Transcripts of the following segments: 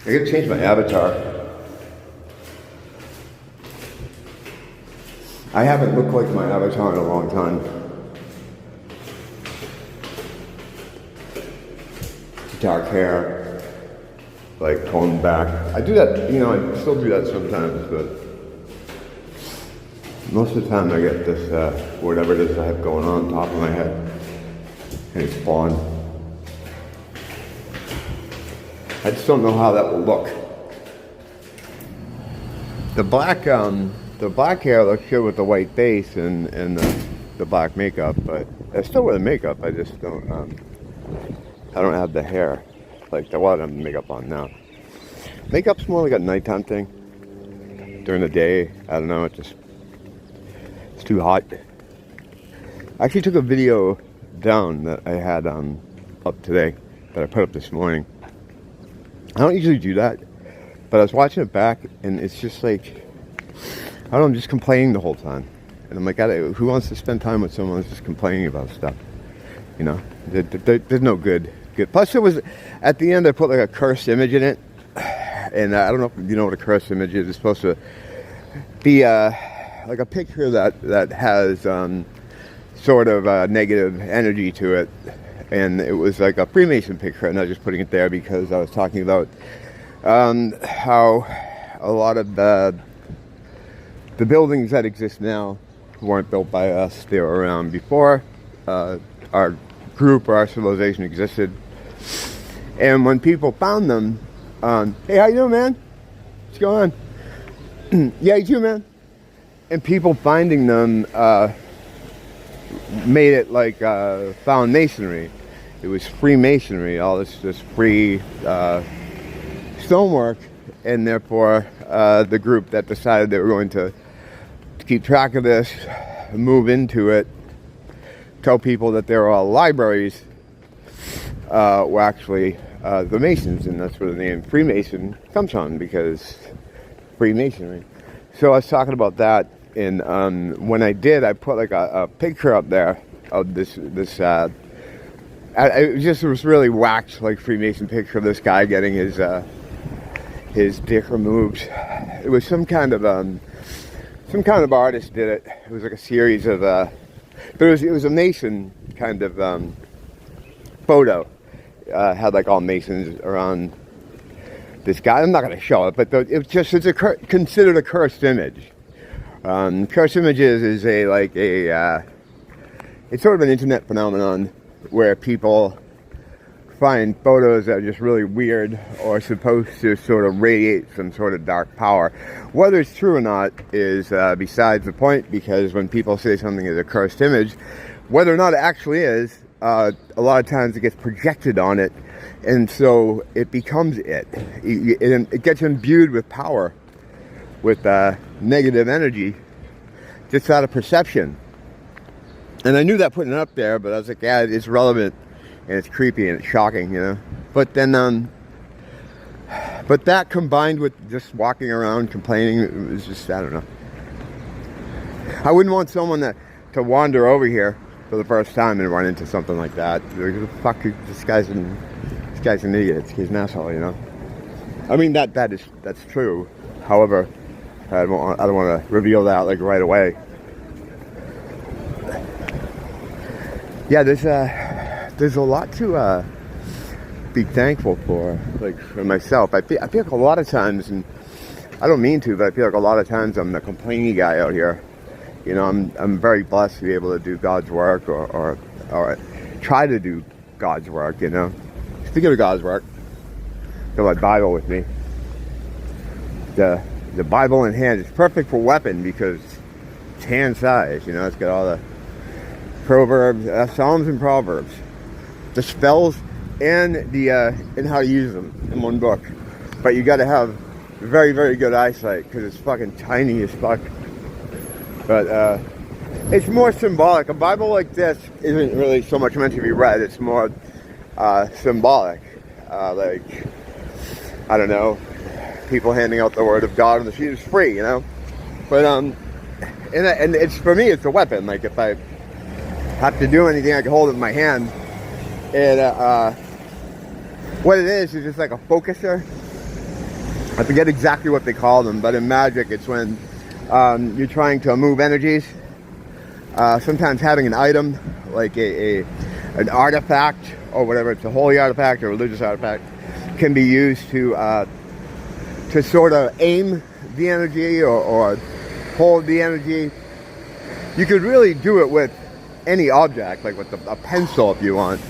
I gotta change my avatar. I haven't looked like my avatar in a long time. Dark hair, like combed back. I do that, you know, I still do that sometimes, but most of the time I get this, whatever it is I have going on top of my head, and it's blonde. I just don't know how that will look. The black hair looks good with the white base and the black makeup, but I still wear the makeup. I just don't. I don't have the hair like the one I have makeup on now. Makeup's more like a nighttime thing. During the day, I don't know. It's too hot. I actually took a video down that I had up today that I put up this morning. I don't usually do that, but I was watching it back, and it's just like, I don't know, I'm just complaining the whole time. And I'm like, who wants to spend time with someone who's just complaining about stuff? You know, there's no good. Plus, it was, at the end, I put like a cursed image in it. And I don't know if you know what a cursed image is. It's supposed to be like a picture that has sort of negative energy to it. And it was like a Freemason picture, and I was just putting it there because I was talking about how a lot of the buildings that exist now weren't built by us. They were around before our group or our civilization existed. And when people found them, hey, how you doing, man? What's going on? Yeah, you too, man. And people finding them made it like found masonry. It was Freemasonry, all this free stonework, and therefore the group that decided they were going to keep track of this, move into it, tell people that there are all libraries, were actually the Masons, and that's where the name Freemason comes from, because Freemasonry. So I was talking about that, and when I did, I put like a picture up there of this it was really whacked, like Freemason picture of this guy getting his dick removed. It was some kind of artist did it. It was like a series of but it was a Mason kind of photo. Had like all Masons around this guy. I'm not going to show it, but it's considered a cursed image. Cursed images is it's sort of an internet phenomenon where people find photos that are just really weird or supposed to sort of radiate some sort of dark power. Whether it's true or not is besides the point, because when people say something is a cursed image, whether or not it actually is, a lot of times it gets projected on it, and so it becomes it. It gets imbued with power, with negative energy, just out of perception. And I knew that putting it up there, but I was like, yeah, it's relevant, and it's creepy, and it's shocking, you know. But then, but that combined with just walking around complaining, it was just, I don't know. I wouldn't want someone to wander over here for the first time and run into something like that. Like, fuck, this guy's an idiot. He's an asshole, you know. I mean, that's true. However, I don't want to reveal that like right away. Yeah, there's a lot to be thankful for, like for myself. I feel like a lot of times, and I don't mean to, but I feel like a lot of times I'm the complaining guy out here. You know, I'm very blessed to be able to do God's work or try to do God's work, you know. Speaking of God's work, I got my Bible with me. The Bible in hand is perfect for weapon because it's hand size, you know. It's got all the Proverbs, Psalms and Proverbs, the spells and and how to use them in one book. But you got to have very, very good eyesight because it's fucking tiny as fuck. But it's more symbolic. A Bible like this isn't really so much meant to be read. It's more symbolic. Like, I don't know, people handing out the word of God on the street is free, you know. But and it's, for me, it's a weapon. Like, if I have to do anything, I can hold it in my hand. And what it is just like a focuser. I forget exactly what they call them, but in magic it's when you're trying to move energies. Sometimes having an item like an artifact or whatever, it's a holy artifact or religious artifact, can be used to sort of aim the energy or hold the energy. You could really do it with any object, like with a pencil if you want,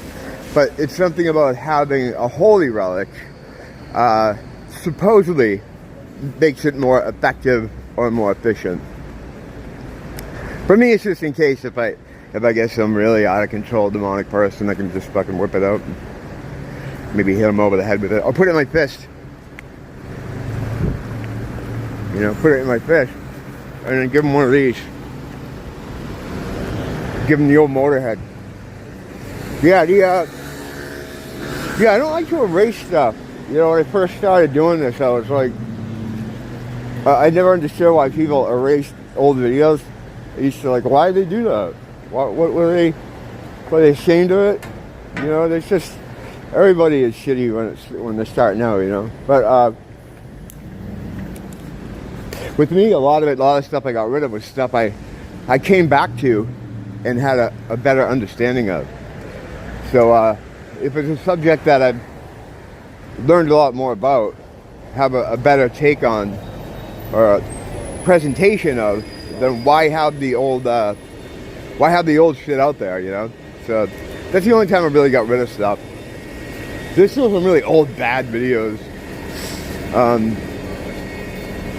but it's something about having a holy relic supposedly makes it more effective or more efficient. For me, it's just in case if I get some really out of control demonic person, I can just fucking whip it out and maybe hit him over the head with it, or put it in my fist. You know, put it in my fist and then give him one of these. Give him the old motorhead. Yeah, I don't like to erase stuff. You know, when I first started doing this, I was like, I never understood why people erased old videos. I used to like, why did they do that? What were they ashamed of it? You know, there's just, everybody is shitty when they're starting out, you know. But with me, a lot of stuff I got rid of was stuff I came back to and had a better understanding of. So if it's a subject that I've learned a lot more about, have a better take on, or a presentation of, then why have the old shit out there, you know? So that's the only time I really got rid of stuff. There's still some really old bad videos.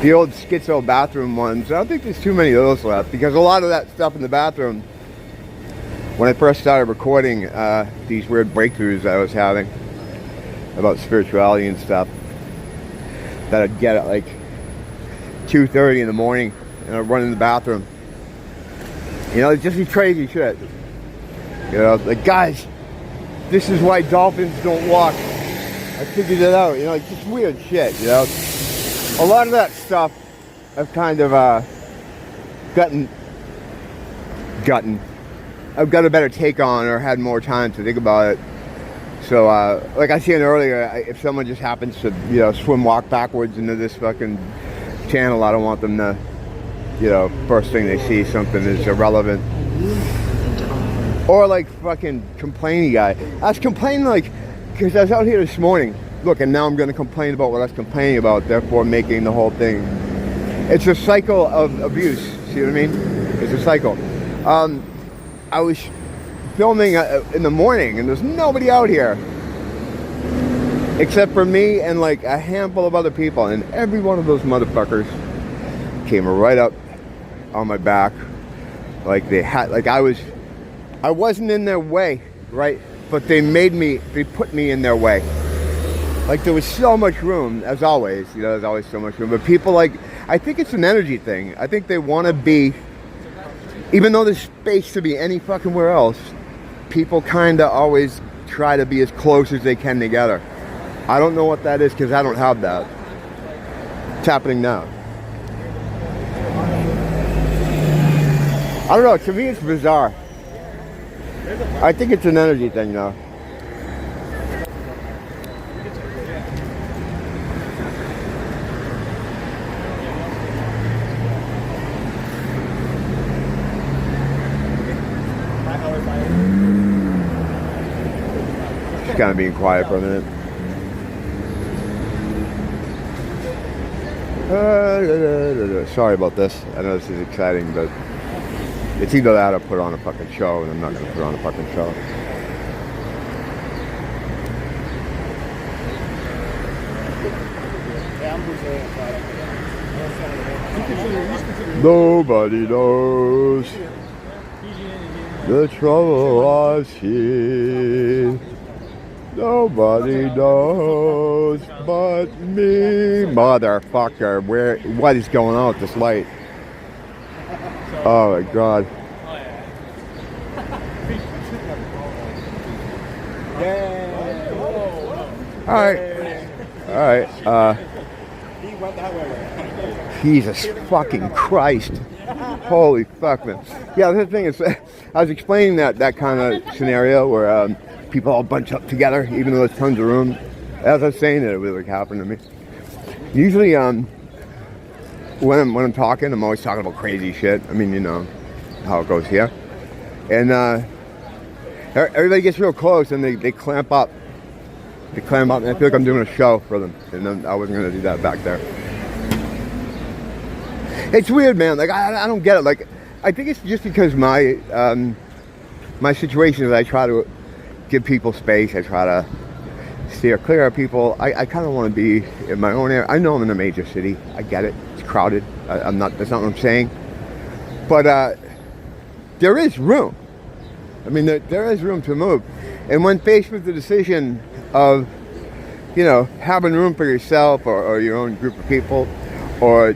The old schizo bathroom ones, I don't think there's too many of those left, because a lot of that stuff in the bathroom, when I first started recording these weird breakthroughs I was having about spirituality and stuff, that I'd get at like 2:30 in the morning and I'd run in the bathroom. You know, it's just be crazy shit. You know, like, guys, this is why dolphins don't walk. I figured it out. You know, like, just weird shit, you know. A lot of that stuff I've kind of I've got a better take on, or had more time to think about it. So, like I said earlier, if someone just happens to, you know, walk backwards into this fucking channel, I don't want them to, you know, first thing they see something is irrelevant. Or like fucking complaining guy. I was complaining, like, because I was out here this morning. Look, and now I'm going to complain about what I was complaining about, therefore making the whole thing. It's a cycle of abuse. See what I mean? It's a cycle. I was filming in the morning, and there's nobody out here except for me and like a handful of other people, and every one of those motherfuckers came right up on my back, like they had, like I wasn't in their way, right? But they put me in their way. Like, there was so much room, as always, you know, there's always so much room. But people, like, I think it's an energy thing. I think they want to be, even though there's space to be any fucking where else, people kind of always try to be as close as they can together. I don't know what that is, because I don't have that. It's happening now. I don't know, to me it's bizarre. I think it's an energy thing, though. Just kind of being quiet for a minute. Sorry about this. I know this is exciting, but it's either that or put on a fucking show, and I'm not going to put on a fucking show. Nobody knows the trouble I've seen. Nobody knows but me. Motherfucker, what is going on with this light? Oh my god. Alright. Jesus fucking Christ. Holy fuck, man. Yeah, the thing is, I was explaining that kind of scenario where people all bunch up together, even though there's tons of room. As I was saying it, it would like happen to me. Usually, when I'm talking, I'm always talking about crazy shit. I mean, you know how it goes here. And everybody gets real close and they clamp up. They clamp up, and I feel like I'm doing a show for them. And then I wasn't gonna do that back there. It's weird, man. Like I don't get it. Like I think it's just because my situation is I try to give people space. I try to steer clear of people. I kind of want to be in my own area. I know I'm in a major city. I get it. It's crowded. I'm not. That's not what I'm saying. But there is room. I mean, there is room to move. And when faced with the decision of, you know, having room for yourself or your own group of people, or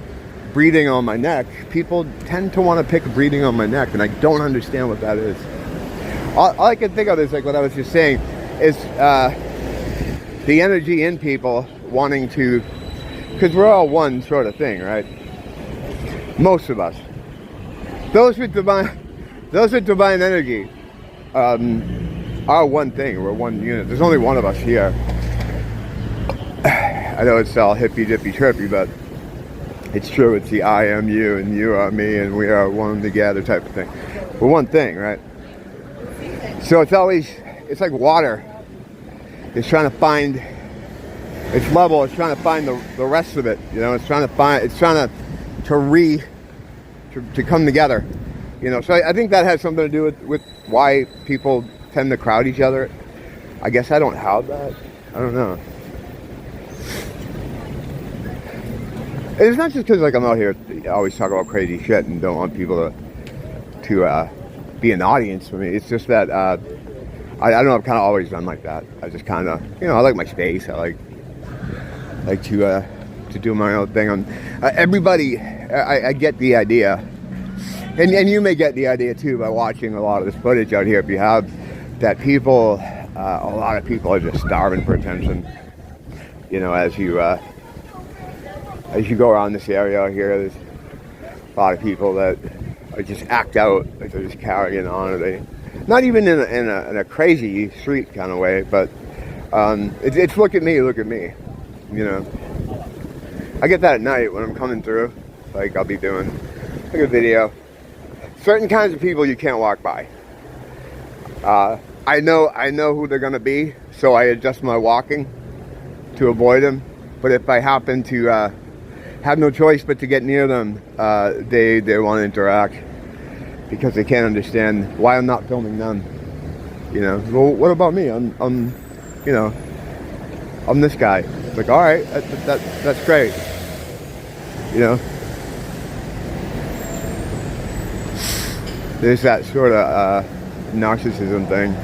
breathing on my neck, people tend to want to pick breathing on my neck, and I don't understand what that is. All I can think of is, like what I was just saying, is the energy in people wanting to, because we're all one sort of thing, right? Most of us. Those with divine energy are one thing. We're one unit. There's only one of us here. I know it's all hippy dippy trippy, but it's true. It's the I am you and you are me and we are one together type of thing. We're one thing, right? So it's like water. It's trying to find its level. It's trying to find the rest of it. You know, it's trying to come together. You know, so I think that has something to do with why people tend to crowd each other. I guess I don't have that. I don't know. It's not just because, like, I'm out here always talking about crazy shit and don't want people to be an audience for me. It's just that I don't know. I've kind of always done like that. I just kind of, you know, I like my space. I like to do my own thing. Everybody, I get the idea, and you may get the idea too by watching a lot of this footage out here. If you have that, people, a lot of people are just starving for attention. You know, as you go around this area out here, there's a lot of people that just act out, like they're just carrying on, or they, not even in a crazy street kind of way, but it's look at me, you know. I get that at night when I'm coming through. Like, I'll be doing like a video. Certain kinds of people you can't walk by. I know who they're gonna be, so I adjust my walking to avoid them. But if I happen to have no choice but to get near them, they want to interact because they can't understand why I'm not filming them. You know, well, what about me? I'm you know, I'm this guy. Like, all right, that's great. You know, there's that sort of narcissism thing.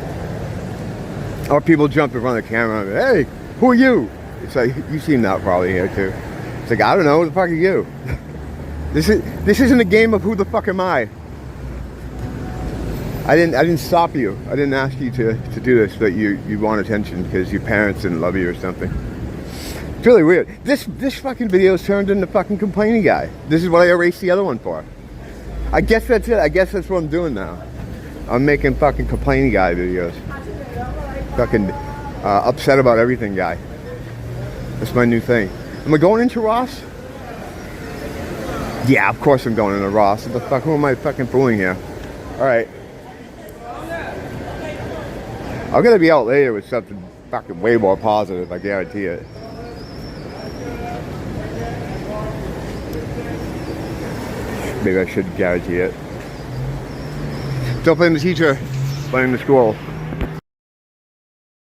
Or people jump in front of the camera and, hey, who are you? It's like, you've seen that probably here too. It's like, I don't know, who the fuck are you? This isn't a game of who the fuck am I. I didn't stop you. I didn't ask you to do this, but you want attention because your parents didn't love you or something. It's really weird. This fucking video is turned into fucking complaining guy. This is what I erased the other one for. I guess that's it. I guess that's what I'm doing now. I'm making fucking complaining guy videos. Fucking upset about everything guy. That's my new thing. Am I going into Ross? Yeah, of course I'm going into Ross. What the fuck? Who am I fucking fooling here? Alright. I'm gonna be out later with something fucking way more positive, I guarantee it. Maybe I should guarantee it. Still playing the teacher, playing the school.